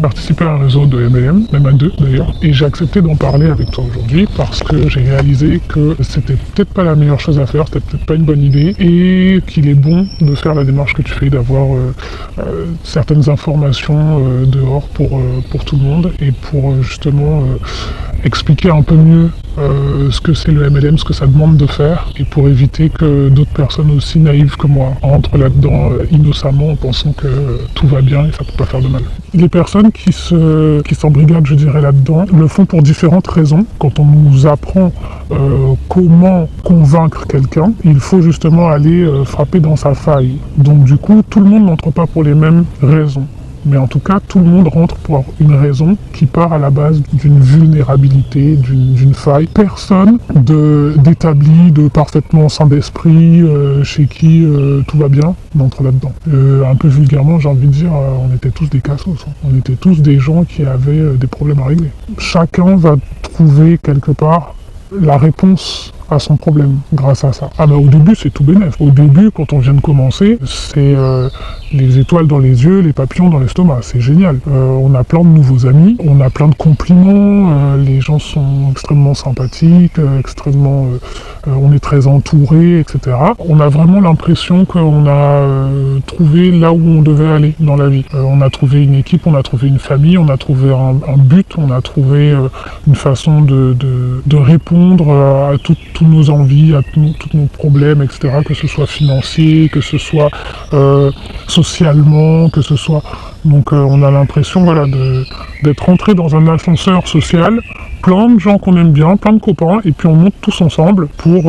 participé à un réseau de MLM, même à 2 d'ailleurs, et j'ai accepté d'en parler avec toi aujourd'hui parce que j'ai réalisé que c'était peut-être pas la meilleure chose à faire, c'était peut-être pas une bonne idée, et qu'il est bon de faire la démarche que tu fais, d'avoir certaines informations dehors pour tout le monde, et pour justement expliquer un peu mieux ce que c'est le MLM, ce que ça demande de faire, et pour éviter que d'autres personnes aussi naïves que moi entrent là-dedans innocemment en pensant que tout va bien et ça peut pas faire de mal. Les personnes qui s'embrigadent, je dirais, là-dedans, le font pour différentes raisons. Quand on nous apprend comment convaincre quelqu'un, il faut justement aller frapper dans sa faille. Donc du coup, tout le monde n'entre pas pour les mêmes raisons. Mais en tout cas, tout le monde rentre pour une raison qui part à la base d'une vulnérabilité, d'une faille. Personne d'établi, de parfaitement sain d'esprit, chez qui tout va bien, n'entre là-dedans. Un peu vulgairement, j'ai envie de dire, on était tous des cassos. On était tous des gens qui avaient des problèmes à régler. Chacun va trouver quelque part la réponse à son problème grâce à ça. Ah mais au début c'est tout bénef. Au début, quand on vient de commencer, c'est les étoiles dans les yeux, les papillons dans l'estomac, c'est génial. On a plein de nouveaux amis, on a plein de compliments, les gens sont extrêmement sympathiques, on est très entouré, etc. On a vraiment l'impression qu'on a trouvé là où on devait aller dans la vie. On a trouvé une équipe, on a trouvé une famille, on a trouvé un but, on a trouvé une façon de répondre à tous nos envies, à tous nos problèmes, etc., que ce soit financier, que ce soit socialement, que ce soit... Donc on a l'impression, voilà, d'être rentré dans un ascenseur social, plein de gens qu'on aime bien, plein de copains, et puis on monte tous ensemble pour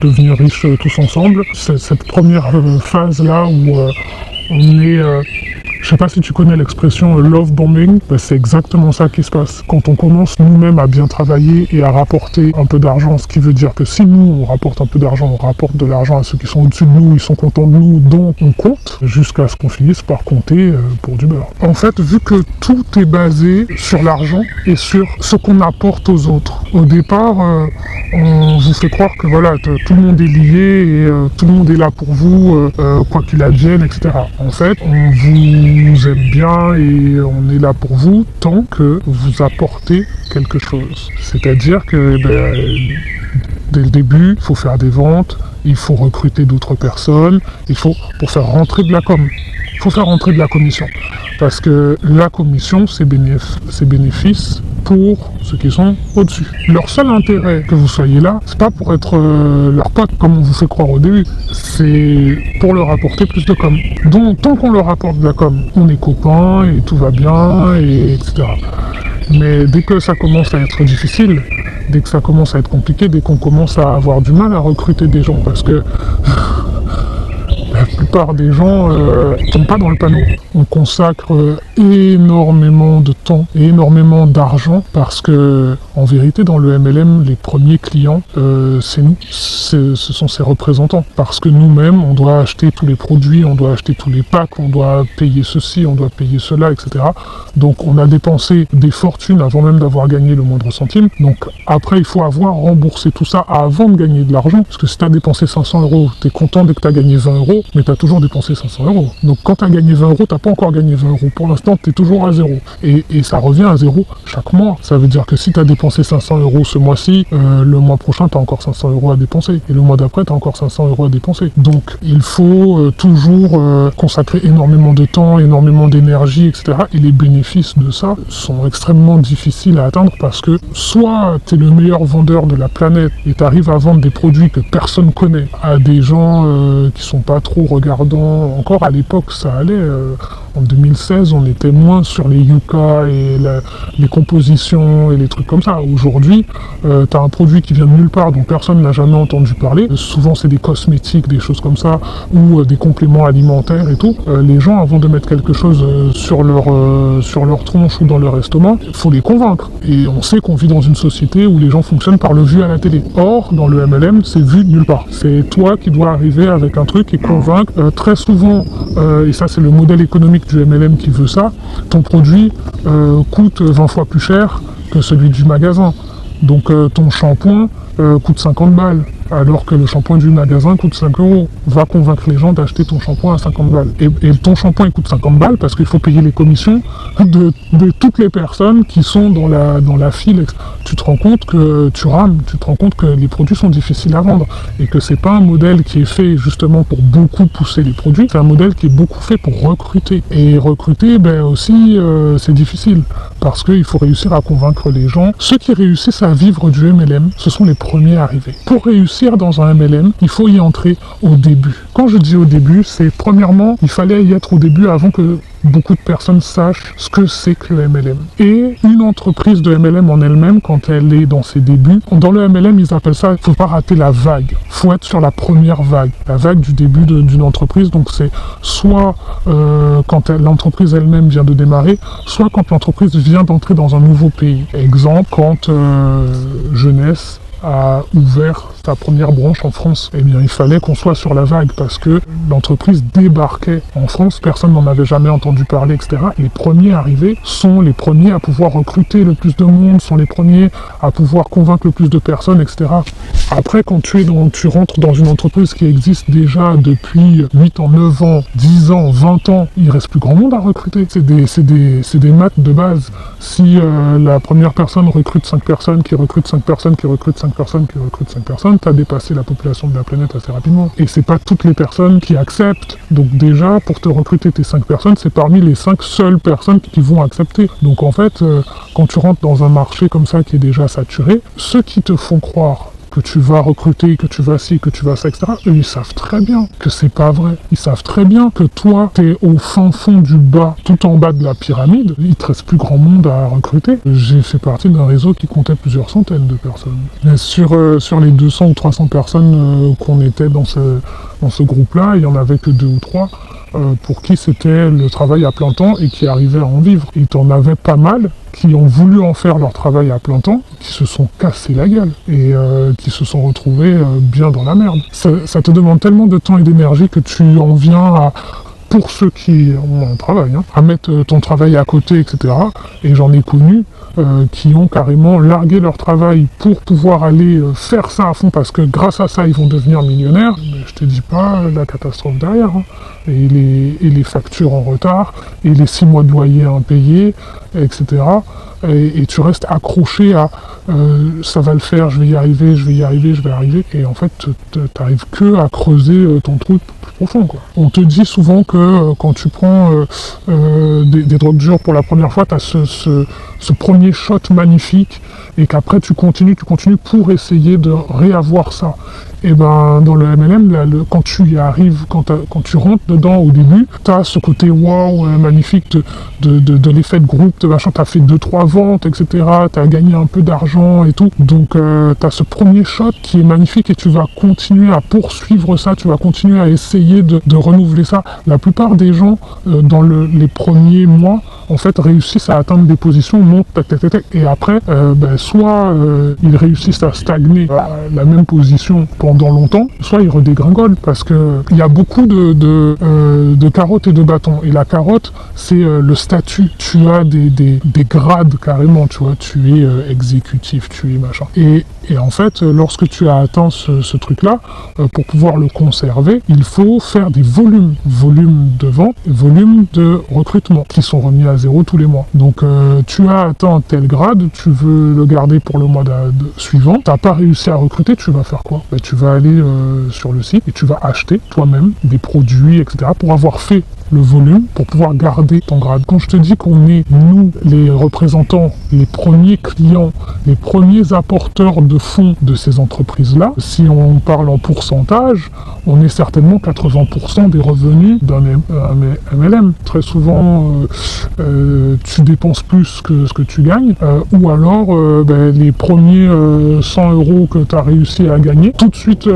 devenir riches tous ensemble. C'est cette première phase-là où on est... je sais pas si tu connais l'expression love bombing, c'est exactement ça qui se passe. Quand on commence nous-mêmes à bien travailler et à rapporter un peu d'argent, ce qui veut dire que si nous on rapporte un peu d'argent, on rapporte de l'argent à ceux qui sont au-dessus de nous, ils sont contents de nous, donc on compte, jusqu'à ce qu'on finisse par compter pour du beurre. En fait, vu que tout est basé sur l'argent et sur ce qu'on apporte aux autres, au départ, on vous fait croire que voilà, tout le monde est lié et tout le monde est là pour vous, quoi qu'il advienne, etc. En fait, on vous aime bien et on est là pour vous tant que vous apportez quelque chose. C'est-à-dire que dès le début, il faut faire des ventes, il faut recruter d'autres personnes, pour faire rentrer de la com. Il faut faire rentrer de la commission. Parce que la commission, c'est bénéfice pour ceux qui sont au-dessus. Leur seul intérêt que vous soyez là, c'est pas pour être leur pote, comme on vous fait croire au début. C'est pour leur apporter plus de com. Donc, tant qu'on leur apporte de la com, on est copains et tout va bien, etc. Mais dès que ça commence à être difficile, dès que ça commence à être compliqué, dès qu'on commence à avoir du mal à recruter des gens, parce que la plupart des gens ne tombent pas dans le panneau. On consacre énormément de temps et énormément d'argent parce que, en vérité, dans le MLM, les premiers clients, c'est nous. Ce sont ses représentants. Parce que nous-mêmes, on doit acheter tous les produits, on doit acheter tous les packs, on doit payer ceci, on doit payer cela, etc. Donc on a dépensé des fortunes avant même d'avoir gagné le moindre centime. Donc après, il faut avoir remboursé tout ça avant de gagner de l'argent. Parce que si tu as dépensé 500 €, tu es content dès que tu as gagné 20 €. Mais tu as toujours dépensé 500 €. Donc quand tu as gagné 20 €, tu n'as pas encore gagné 20 €. Pour l'instant, tu es toujours à zéro. Et ça revient à zéro chaque mois. Ça veut dire que si tu as dépensé 500 € ce mois-ci, le mois prochain, tu as encore 500 € à dépenser. Et le mois d'après, tu as encore 500 € à dépenser. Donc il faut toujours consacrer énormément de temps, énormément d'énergie, etc. Et les bénéfices de ça sont extrêmement difficiles à atteindre parce que soit tu es le meilleur vendeur de la planète et tu arrives à vendre des produits que personne connaît à des gens qui sont pas trop regardants. Encore à l'époque, ça allait. En 2016, on était moins sur les yucca et les compositions et les trucs comme ça. Aujourd'hui, tu as un produit qui vient de nulle part, dont personne n'a jamais entendu parler. Souvent, c'est des cosmétiques, des choses comme ça, ou des compléments alimentaires et tout. Les gens, avant de mettre quelque chose sur leur tronche ou dans leur estomac, il faut les convaincre. Et on sait qu'on vit dans une société où les gens fonctionnent par le vu à la télé. Or, dans le MLM, c'est vu de nulle part. C'est toi qui dois arriver avec un truc et convaincre. Très souvent, et ça c'est le modèle économique du MLM qui veut ça, ton produit coûte 20 fois plus cher que celui du magasin. Donc ton shampoing coûte 50 balles, alors que le shampoing du magasin coûte 5 euros. Va convaincre les gens d'acheter ton shampoing à 50 balles. Et ton shampoing coûte 50 balles parce qu'il faut payer les commissions de toutes les personnes qui sont dans la file. Tu te rends compte que tu rames, tu te rends compte que les produits sont difficiles à vendre et que c'est pas un modèle qui est fait justement pour beaucoup pousser les produits, c'est un modèle qui est beaucoup fait pour recruter. Et recruter, aussi, c'est difficile parce qu'il faut réussir à convaincre les gens. Ceux qui réussissent à vivre du MLM, ce sont les premiers arrivés. Pour réussir dans un MLM, il faut y entrer au début. Quand je dis au début, c'est premièrement, il fallait y être au début avant que beaucoup de personnes sachent ce que c'est que le MLM. Et une entreprise de MLM en elle-même, quand elle est dans ses débuts, dans le MLM, ils appellent ça, il ne faut pas rater la vague. Il faut être sur la première vague, la vague du début d'une entreprise. Donc c'est soit quand l'entreprise elle-même vient de démarrer, soit quand l'entreprise vient d'entrer dans un nouveau pays. Exemple, quand Jeunesse a ouvert sa première branche en France, eh bien il fallait qu'on soit sur la vague parce que l'entreprise débarquait en France, personne n'en avait jamais entendu parler, etc. Les premiers arrivés sont les premiers à pouvoir recruter le plus de monde, sont les premiers à pouvoir convaincre le plus de personnes, etc. Après, quand tu rentres dans une entreprise qui existe déjà depuis 8 ans, 9 ans, 10 ans, 20 ans, il reste plus grand monde à recruter. C'est des maths de base. Si la première personne recrute 5 personnes, qui recrute 5 personnes, qui recrute 5 personnes, qui recrute 5 personnes, t'as dépassé la population de la planète assez rapidement. Et c'est pas toutes les personnes qui acceptent. Donc déjà, pour te recruter tes 5 personnes, c'est parmi les 5 seules personnes qui vont accepter. Donc en fait, quand tu rentres dans un marché comme ça qui est déjà saturé, ceux qui te font croire que tu vas recruter, que tu vas ci, que tu vas ça, etc., eux, ils savent très bien que c'est pas vrai. Ils savent très bien que toi, t'es au fin fond du bas, tout en bas de la pyramide, il te reste plus grand monde à recruter. J'ai fait partie d'un réseau qui comptait plusieurs centaines de personnes. Mais sur les 200 ou 300 personnes qu'on était dans ce groupe-là, il y en avait que 2 ou 3 pour qui c'était le travail à plein temps et qui arrivaient à en vivre. Et t'en avais pas mal qui ont voulu en faire leur travail à plein temps, qui se sont cassés la gueule et qui se sont retrouvés bien dans la merde. Ça te demande tellement de temps et d'énergie que tu en viens à, pour ceux qui ont un travail, à mettre ton travail à côté, etc. Et j'en ai connu qui ont carrément largué leur travail pour pouvoir aller faire ça à fond parce que grâce à ça ils vont devenir millionnaires. Mais je te dis pas la catastrophe derrière, et les factures en retard, et les 6 mois de loyer impayés, etc. Et tu restes accroché à ça va le faire, je vais y arriver, je vais y arriver, je vais arriver, et en fait t'arrives que à creuser ton trou plus profond, quoi. On te dit souvent que quand tu prends des drogues dures pour la première fois, t'as ce premier shot magnifique, et qu'après tu continues pour essayer de réavoir ça. Et ben dans le MLM, quand tu y arrives, quand tu rentres dedans au début, t'as ce côté waouh magnifique de l'effet de groupe, de machin, t'as fait 2-3 ventes, etc. T'as gagné un peu d'argent et tout. Donc t'as ce premier shot qui est magnifique et tu vas continuer à poursuivre ça, tu vas continuer à essayer de renouveler ça. La plupart des gens dans les premiers mois, en fait, réussissent à atteindre des positions, montent, et après, soit ils réussissent à stagner à la même position pendant longtemps, soit ils redégringolent, parce que il y a beaucoup de carottes et de bâtons. Et la carotte, c'est le statut. Tu as des grades carrément, tu vois, tu es exécutif, tu es machin. Et en fait, lorsque tu as atteint ce truc-là, pour pouvoir le conserver, il faut faire des volumes de vente, volumes de recrutement, qui sont remis à zéro tous les mois. Donc tu as atteint un tel grade, tu veux le garder pour le mois suivant, t'as pas réussi à recruter, tu vas faire quoi? Tu vas aller sur le site et tu vas acheter toi-même des produits, etc. pour avoir fait le volume, pour pouvoir garder ton grade. Quand je te dis qu'on est, nous, les représentants, les premiers clients, les premiers apporteurs de fonds de ces entreprises-là, si on parle en pourcentage, on est certainement 80% des revenus d'un MLM. Très souvent, tu dépenses plus que ce que tu gagnes, ou alors les premiers 100 € que tu as réussi à gagner, tout de suite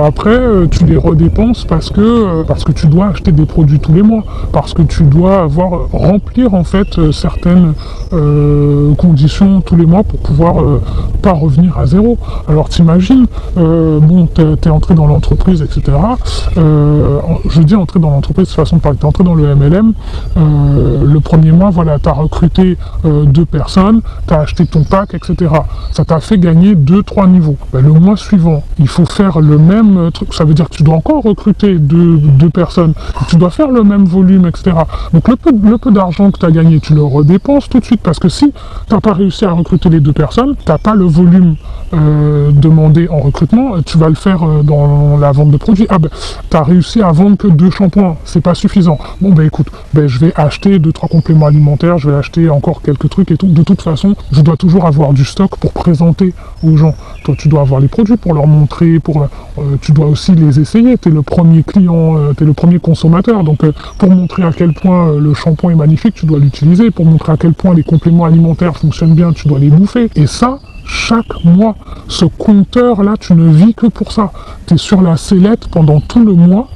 après, tu les redépenses parce que tu dois acheter des produits tous les mois. mois, parce que tu dois remplir en fait certaines conditions tous les mois pour pouvoir pas revenir à zéro. Alors t'imagines, bon, t'es entré dans l'entreprise, etc. Je dis entrer dans l'entreprise de façon de parler, t'es entré dans le MLM, le premier mois, voilà, t'as recruté 2 personnes, t'as acheté ton pack, etc. Ça t'a fait gagner 2-3 niveaux. Ben, le mois suivant, il faut faire le même truc, ça veut dire que tu dois encore recruter 2 personnes, tu dois faire le même volume, etc. Donc le peu d'argent que tu as gagné, tu le redépenses tout de suite, parce que si tu n'as pas réussi à recruter les 2 personnes, tu n'as pas le volume demandé en recrutement, tu vas le faire dans la vente de produits. Ah ben, tu as réussi à vendre que 2 shampoings, c'est pas suffisant. Bon ben écoute, ben, je vais acheter 2-3 compléments alimentaires, je vais acheter encore quelques trucs et tout. De toute façon, je dois toujours avoir du stock pour présenter aux gens. Toi, tu dois avoir les produits pour leur montrer, tu dois aussi les essayer. Tu es le premier client, tu es le premier consommateur. Donc, pour montrer à quel point le shampoing est magnifique, tu dois l'utiliser. Pour montrer à quel point les compléments alimentaires fonctionnent bien, tu dois les bouffer. Et ça, chaque mois, ce compteur-là, tu ne vis que pour ça. Tu es sur la sellette pendant tout le mois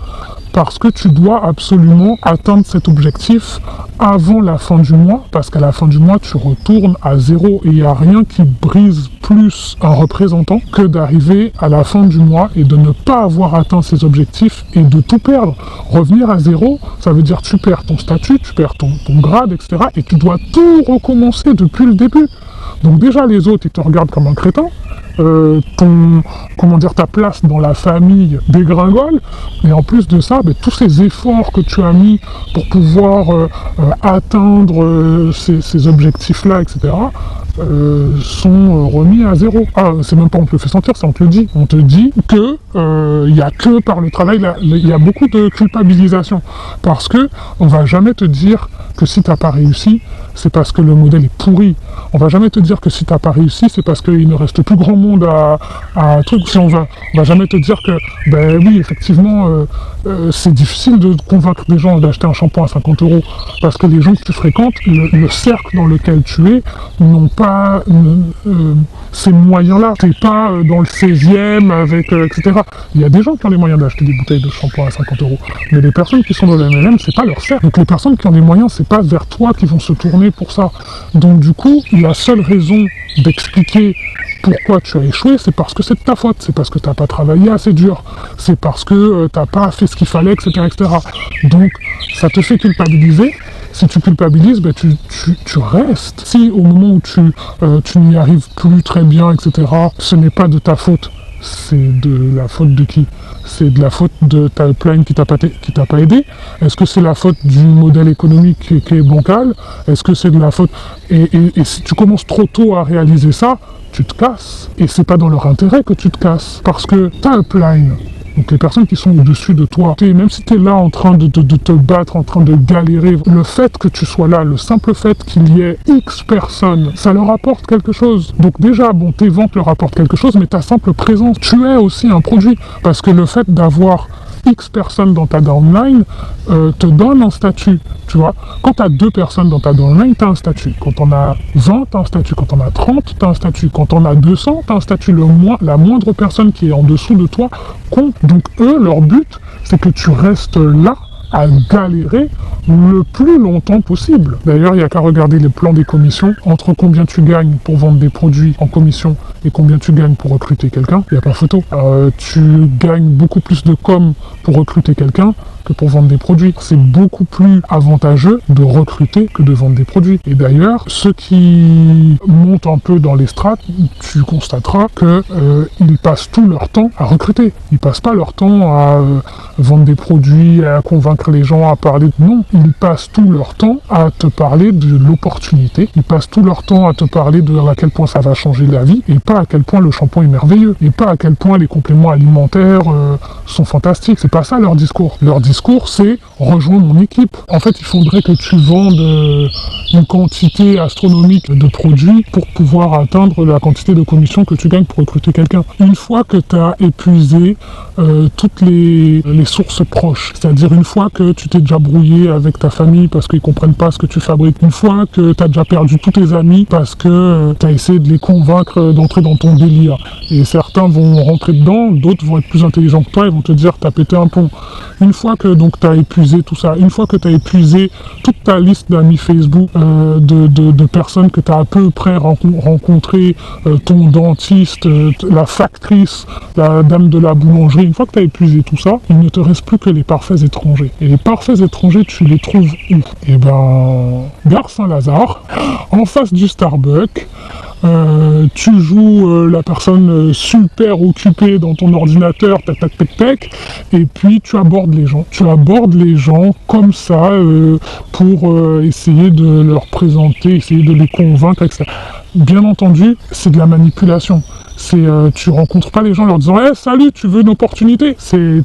parce que tu dois absolument atteindre cet objectif avant la fin du mois, parce qu'à la fin du mois, tu retournes à zéro et il n'y a rien qui brise plus un représentant que d'arriver à la fin du mois et de ne pas avoir atteint ses objectifs et de tout perdre. Revenir à zéro, ça veut dire que tu perds ton statut, tu perds ton grade, etc. et tu dois tout recommencer depuis le début. Donc déjà, les autres, ils te regardent comme un crétin. Ta place dans la famille dégringole, et en plus de ça, tous ces efforts que tu as mis pour pouvoir atteindre ces objectifs-là, etc., sont remis à zéro. Ah, c'est même pas on te le fait sentir, c'est on te le dit. On te dit que il y a que par le travail, il y a beaucoup de culpabilisation, parce que on va jamais te dire que si t'as pas réussi, c'est parce que le modèle est pourri. On va jamais te dire que si t'as pas réussi, c'est parce qu'il ne reste plus grand monde à truc. Si on va jamais te dire que, ben oui, effectivement, c'est difficile de convaincre des gens d'acheter un shampoing à 50 €, parce que les gens que tu fréquentes, le cercle dans lequel tu es, n'ont pas ces moyens-là. T'es pas dans le 16e avec, etc. Il y a des gens qui ont les moyens d'acheter des bouteilles de shampoing à 50 €, mais les personnes qui sont dans le MLM, c'est pas leur cercle. Donc les personnes qui ont les moyens, c'est pas vers toi qu'ils vont se tourner pour ça. Donc du coup, la seule raison d'expliquer pourquoi tu as échoué, c'est parce que c'est de ta faute, c'est parce que t'as pas travaillé assez dur, c'est parce que t'as pas fait ce qu'il fallait, etc., etc. Donc ça te fait culpabiliser. Si tu culpabilises, tu restes. Si au moment où tu n'y arrives plus très bien, etc., ce n'est pas de ta faute, c'est de la faute de qui? C'est de la faute de ta upline qui t'a pas aidé? Est-ce que c'est la faute du modèle économique qui est bancal? Est-ce que c'est de la faute... Et si tu commences trop tôt à réaliser ça, tu te casses. Et c'est pas dans leur intérêt que tu te casses. Parce que ta upline, donc les personnes qui sont au-dessus de toi, même si tu es là en train de te battre, en train de galérer, le fait que tu sois là, le simple fait qu'il y ait X personnes, ça leur apporte quelque chose. Donc déjà, bon, tes ventes leur apportent quelque chose, mais ta simple présence, tu es aussi un produit. Parce que le fait d'avoir X personnes dans ta downline te donne un statut, tu vois. Quand tu as 2 personnes dans ta downline, tu as un statut. Quand on a 20, tu as un statut. Quand on a 30, tu as un statut. Quand on a 200, tu as un statut. La moindre personne qui est en dessous de toi compte. Donc eux, leur but, c'est que tu restes là à galérer le plus longtemps possible. D'ailleurs, il n'y a qu'à regarder les plans des commissions. Entre combien tu gagnes pour vendre des produits en commission et combien tu gagnes pour recruter quelqu'un, il n'y a pas photo. Tu gagnes beaucoup plus de com pour recruter quelqu'un que pour vendre des produits. C'est beaucoup plus avantageux de recruter que de vendre des produits. Et d'ailleurs, ceux qui montent un peu dans les strates, tu constateras que ils passent tout leur temps à recruter. Ils passent pas leur temps à vendre des produits, à convaincre les gens, à parler... Non, ils passent tout leur temps à te parler de l'opportunité. Ils passent tout leur temps à te parler de à quel point ça va changer la vie, et pas à quel point le shampoing est merveilleux, et pas à quel point les compléments alimentaires sont fantastiques. C'est pas ça leur discours. Leur discours, c'est « rejoins mon équipe ». En fait, il faudrait que tu vendes une quantité astronomique de produits pour pouvoir atteindre la quantité de commissions que tu gagnes pour recruter quelqu'un. Une fois que tu as épuisé toutes les sources proches, c'est-à-dire une fois que tu t'es déjà brouillé avec ta famille parce qu'ils comprennent pas ce que tu fabriques, une fois que tu as déjà perdu tous tes amis parce que tu as essayé de les convaincre d'entrer dans ton délire, et certains vont rentrer dedans, d'autres vont être plus intelligents que toi et vont te dire « t'as pété un pont ». Une fois que donc tu as épuisé tout ça, une fois que tu as épuisé toute ta liste d'amis Facebook, de personnes que tu as à peu près rencontrées, ton dentiste, la factrice, la dame de la boulangerie, une fois que tu as épuisé tout ça, il ne te reste plus que les parfaits étrangers. Et les parfaits étrangers, tu les trouves où? Eh ben, Gare Saint-Lazare, en face du Starbucks. Tu joues la personne super occupée dans ton ordinateur, tac tac tac tac, et puis tu abordes les gens. Tu abordes les gens comme ça pour essayer de leur présenter, essayer de les convaincre, etc. Bien entendu, c'est de la manipulation. Tu rencontres pas les gens en leur disant hey, salut, tu veux une opportunité?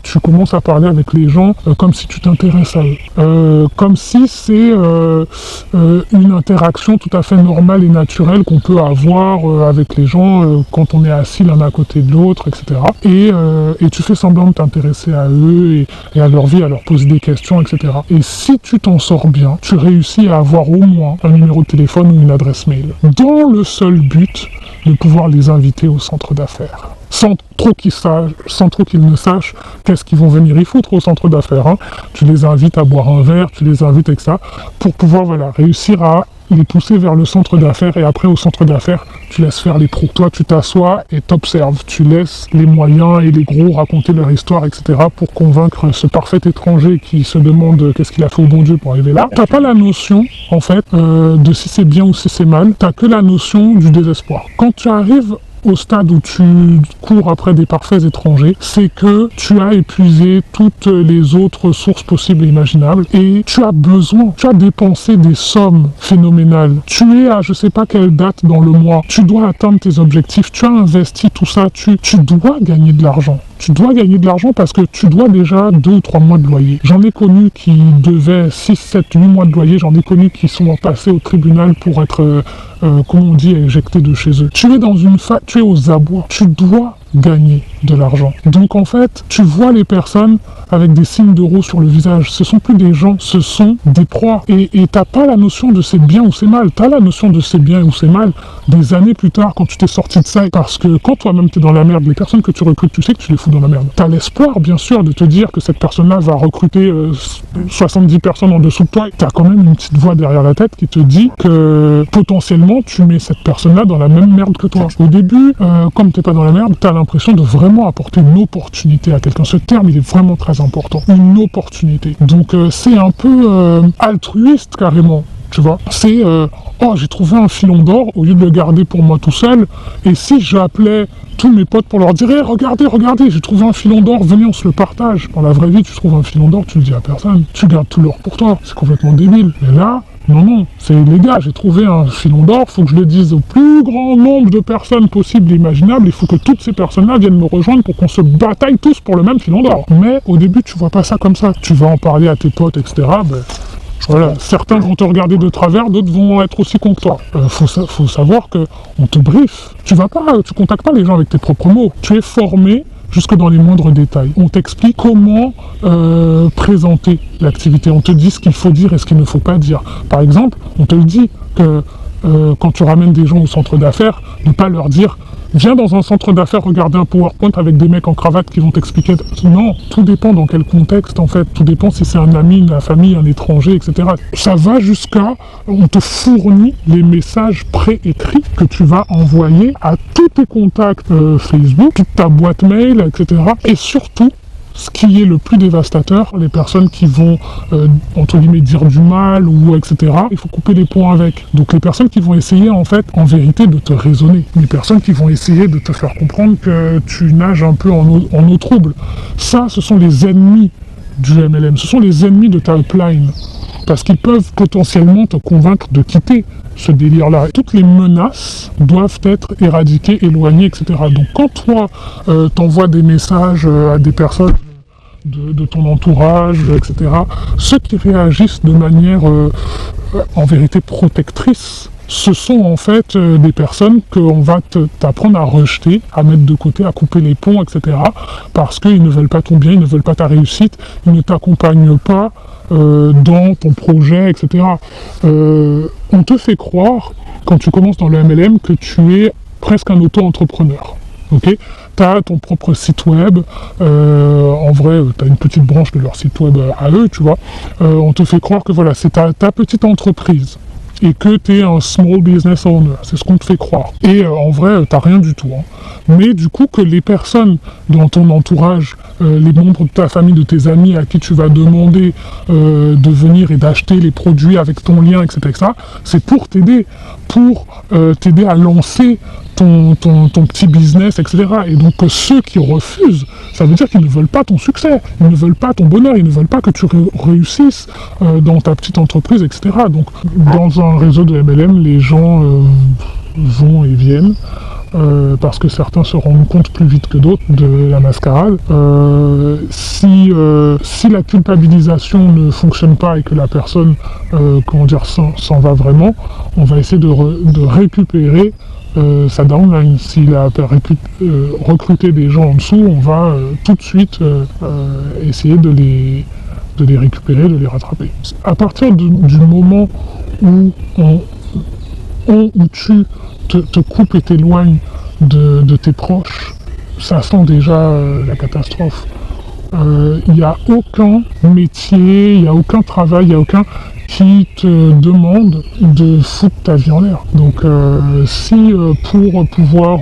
Tu commences à parler avec les gens comme si tu t'intéresses à eux. Comme si c'est une interaction tout à fait normale et naturelle qu'on peut avoir avec les gens quand on est assis l'un à côté de l'autre, etc. Et tu fais semblant de t'intéresser à eux et à leur vie, à leur poser des questions, etc. Et si tu t'en sors bien, tu réussis à avoir au moins un numéro de téléphone ou une adresse mail. Dans le seul but de pouvoir les inviter au centre d'affaires. Sans trop qu'ils ne sachent qu'est-ce qu'ils vont venir y foutre au centre d'affaires. Hein. Tu les invites à boire un verre, tu les invites avec ça, pour pouvoir réussir à les pousser vers le centre d'affaires, et après au centre d'affaires, tu laisses faire les pros. Toi, tu t'assois et t'observes. Tu laisses les moyens et les gros raconter leur histoire, etc. pour convaincre ce parfait étranger qui se demande qu'est-ce qu'il a fait au bon Dieu pour arriver là. T'as pas la notion, en fait, de si c'est bien ou si c'est mal. T'as que la notion du désespoir. Quand tu arrives au stade où tu cours après des parfaits étrangers, c'est que tu as épuisé toutes les autres sources possibles et imaginables et tu as dépensé des sommes phénoménales. Tu es à je sais pas quelle date dans le mois, tu dois atteindre tes objectifs, tu as investi tout ça, tu dois gagner de l'argent. Tu dois gagner de l'argent parce que tu dois déjà 2 ou 3 mois de loyer. J'en ai connu qui devaient 6, 7, 8 mois de loyer, j'en ai connu qui sont passés au tribunal pour être, comment on dit, éjectés de chez eux. Tu es dans tu es aux abois, tu dois gagner de l'argent. Donc en fait, tu vois les personnes avec des signes d'euros sur le visage. Ce sont plus des gens, ce sont des proies. Et t'as pas la notion de c'est bien ou c'est mal. T'as la notion de c'est bien ou c'est mal des années plus tard quand tu t'es sorti de ça. Parce que quand toi-même t'es dans la merde, les personnes que tu recrutes, tu sais que tu les fous dans la merde. T'as l'espoir, bien sûr, de te dire que cette personne-là va recruter 70 personnes en dessous de toi. T'as quand même une petite voix derrière la tête qui te dit que potentiellement tu mets cette personne-là dans la même merde que toi. Au début, comme t'es pas dans la merde, t'as l'impression de vraiment apporter une opportunité à quelqu'un. Ce terme, il est vraiment très important. Une opportunité. Donc c'est un peu altruiste carrément. Tu vois, c'est oh, j'ai trouvé un filon d'or au lieu de le garder pour moi tout seul. Et si j'appelais tous mes potes pour leur dire hey, regardez, j'ai trouvé un filon d'or, venez, on se le partage. Dans la vraie vie, tu trouves un filon d'or, tu le dis à personne. Tu gardes tout l'or pour toi. C'est complètement débile. Mais là, non, c'est les gars, j'ai trouvé un filon d'or, faut que je le dise au plus grand nombre de personnes possibles et imaginables, il faut que toutes ces personnes-là viennent me rejoindre pour qu'on se bataille tous pour le même filon d'or. Mais au début, tu vois pas ça comme ça. Tu vas en parler à tes potes, etc. Voilà, certains vont te regarder de travers, d'autres vont être aussi contre toi. Faut savoir que on te briefe. Tu contactes pas les gens avec tes propres mots. Tu es formé jusque dans les moindres détails. On t'explique comment présenter l'activité. On te dit ce qu'il faut dire et ce qu'il ne faut pas dire. Par exemple, on te le dit que quand tu ramènes des gens au centre d'affaires, ne pas leur dire viens dans un centre d'affaires regarder un PowerPoint avec des mecs en cravate qui vont t'expliquer. Non, tout dépend dans quel contexte en fait. Tout dépend si c'est un ami, la famille, un étranger, etc. Ça va jusqu'à, on te fournit les messages préécrits que tu vas envoyer à tous tes contacts Facebook, toute ta boîte mail, etc. Et surtout, ce qui est le plus dévastateur, les personnes qui vont, entre guillemets, dire du mal ou etc., il faut couper les ponts avec. Donc les personnes qui vont essayer, en fait, en vérité, de te raisonner. Les personnes qui vont essayer de te faire comprendre que tu nages un peu en eau trouble. Ça, ce sont les ennemis du MLM. Ce sont les ennemis de ta upline. Parce qu'ils peuvent potentiellement te convaincre de quitter ce délire-là. Toutes les menaces doivent être éradiquées, éloignées, etc. Donc quand toi, t'envoies des messages à des personnes de ton entourage, etc., ceux qui réagissent de manière, en vérité, protectrice, ce sont en fait des personnes qu'on va t'apprendre à rejeter, à mettre de côté, à couper les ponts, etc. Parce qu'ils ne veulent pas ton bien, ils ne veulent pas ta réussite, ils ne t'accompagnent pas dans ton projet, etc. On te fait croire, quand tu commences dans le MLM, que tu es presque un auto-entrepreneur. Ok, tu as ton propre site web, en vrai, tu as une petite branche de leur site web à eux, tu vois. On te fait croire que voilà, c'est ta petite entreprise et que tu es un small business owner, c'est ce qu'on te fait croire. Et en vrai, t'as rien du tout. Hein. Mais du coup, que les personnes dans ton entourage, les membres de ta famille, de tes amis à qui tu vas demander de venir et d'acheter les produits avec ton lien, etc., c'est pour t'aider à lancer ton petit business, etc. Et donc ceux qui refusent, ça veut dire qu'ils ne veulent pas ton succès, ils ne veulent pas ton bonheur, ils ne veulent pas que tu réussisses dans ta petite entreprise, etc. Donc dans un réseau de MLM, les gens vont et viennent. Parce que certains se rendent compte plus vite que d'autres de la mascarade. Si la culpabilisation ne fonctionne pas et que la personne s'en va vraiment, on va essayer de récupérer sa downline. S'il a recruté des gens en dessous, on va tout de suite essayer de les récupérer, de les rattraper. À partir du moment où où tu te coupes et t'éloignes de tes proches, ça sent déjà la catastrophe. Il n'y a aucun métier, il n'y a aucun travail, il n'y a aucun qui te demande de foutre ta vie en l'air. Donc si pour pouvoir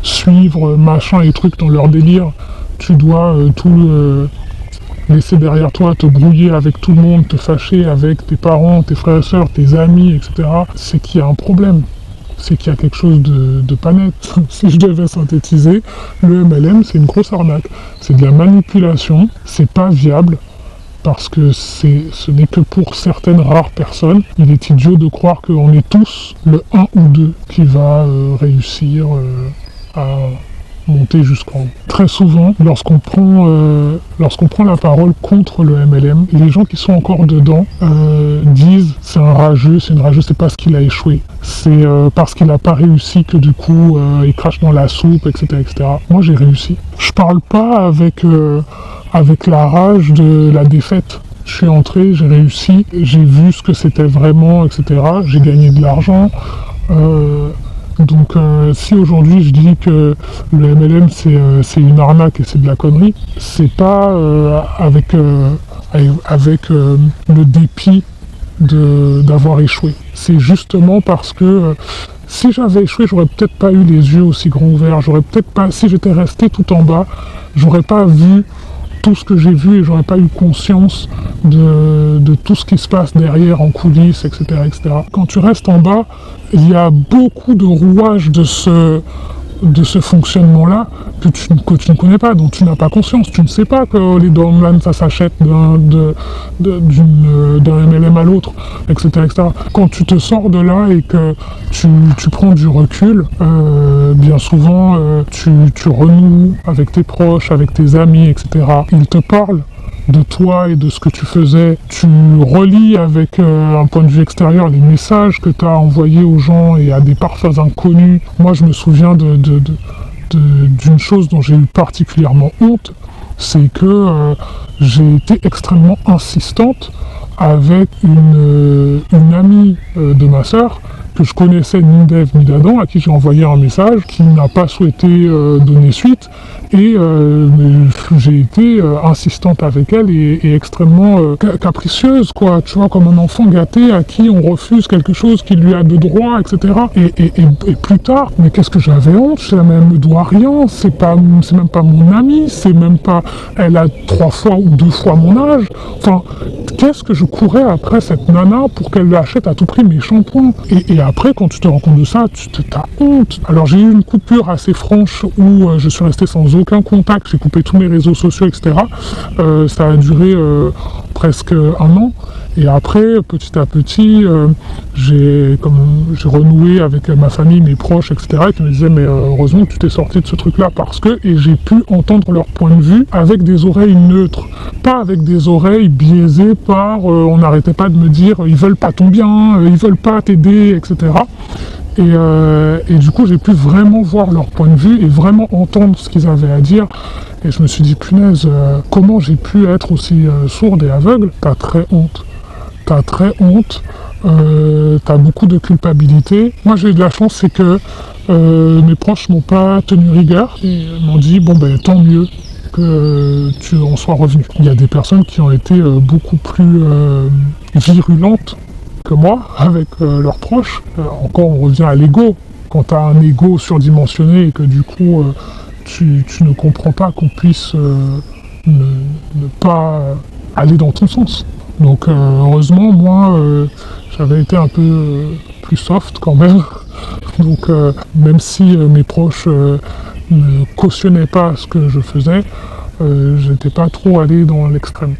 suivre machin et trucs dans leur délire, tu dois laisser derrière toi, te brouiller avec tout le monde, te fâcher avec tes parents, tes frères et sœurs, tes amis, etc., c'est qu'il y a un problème. C'est qu'il y a quelque chose de pas net. Si je devais synthétiser, le MLM, c'est une grosse arnaque. C'est de la manipulation, c'est pas viable, parce que ce n'est que pour certaines rares personnes. Il est idiot de croire qu'on est tous le 1 ou 2 qui va réussir à monter jusqu'en haut. Très souvent, lorsqu'on prend la parole contre le MLM, les gens qui sont encore dedans disent c'est un rageux, c'est une rageuse, c'est parce qu'il a échoué, c'est parce qu'il n'a pas réussi que du coup il crache dans la soupe, etc., etc. Moi j'ai réussi. Je parle pas avec la rage de la défaite. Je suis entré, j'ai réussi, j'ai vu ce que c'était vraiment, etc. J'ai gagné de l'argent. Donc si aujourd'hui je dis que le MLM c'est une arnaque et c'est de la connerie, c'est pas avec le dépit d'avoir échoué. C'est justement parce que si j'avais échoué, j'aurais peut-être pas eu les yeux aussi grands ouverts, j'aurais peut-être pas, si j'étais resté tout en bas, j'aurais pas vu tout ce que j'ai vu et j'aurais pas eu conscience de tout ce qui se passe derrière en coulisses, etc., etc. Quand tu restes en bas, il y a beaucoup de rouages de ce fonctionnement-là que tu ne connais pas, dont tu n'as pas conscience. Tu ne sais pas que les downlines, ça s'achète d'un MLM à l'autre, etc., etc. Quand tu te sors de là et que tu prends du recul, bien souvent, tu renoues avec tes proches, avec tes amis, etc. Ils te parlent de toi et de ce que tu faisais, tu relis avec un point de vue extérieur les messages que tu as envoyés aux gens et à des parfaits inconnus. Moi je me souviens d'une chose dont j'ai eu particulièrement honte, c'est que j'ai été extrêmement insistante avec une amie de ma sœur que je connaissais ni d'Ève ni d'Adam, à qui j'ai envoyé un message qui n'a pas souhaité donner suite, et j'ai été insistante avec elle et extrêmement capricieuse, quoi, tu vois, comme un enfant gâté à qui on refuse quelque chose qui lui a de droit, etc. Et plus tard, mais qu'est-ce que j'avais honte, elle me doit rien, c'est même pas mon amie, c'est même pas, elle a 3 fois ou 2 fois mon âge, enfin, qu'est-ce que je courais après cette nana pour qu'elle achète à tout prix mes shampoings, et après, quand tu te rends compte de ça, t'as honte. Alors j'ai eu une coupure assez franche où je suis resté sans aucun contact, j'ai coupé tous mes réseaux sociaux, etc. Ça a duré presque 1 an. Et après, petit à petit, j'ai renoué avec ma famille, mes proches, etc. qui me disaient mais heureusement que tu t'es sorti de ce truc-là parce que, et j'ai pu entendre leur point de vue avec des oreilles neutres, pas avec des oreilles biaisées par on n'arrêtait pas de me dire ils veulent pas ton bien, ils veulent pas t'aider, etc. Et du coup, j'ai pu vraiment voir leur point de vue et vraiment entendre ce qu'ils avaient à dire. Et je me suis dit, punaise, comment j'ai pu être aussi sourde et aveugle? T'as très honte. T'as très honte. T'as beaucoup de culpabilité. Moi, j'ai eu de la chance, c'est que Mes proches m'ont pas tenu rigueur et m'ont dit bon ben tant mieux que tu en sois revenu. Il y a des personnes qui ont été beaucoup plus virulentes que moi avec leurs proches. Encore on revient à l'ego. Quand tu as un ego surdimensionné et que du coup tu ne comprends pas qu'on puisse ne pas aller dans ton sens. Donc heureusement moi j'avais été un peu plus soft quand même. Donc même si mes proches ne cautionnaient pas ce que je faisais, j'étais pas trop allé dans l'extrême.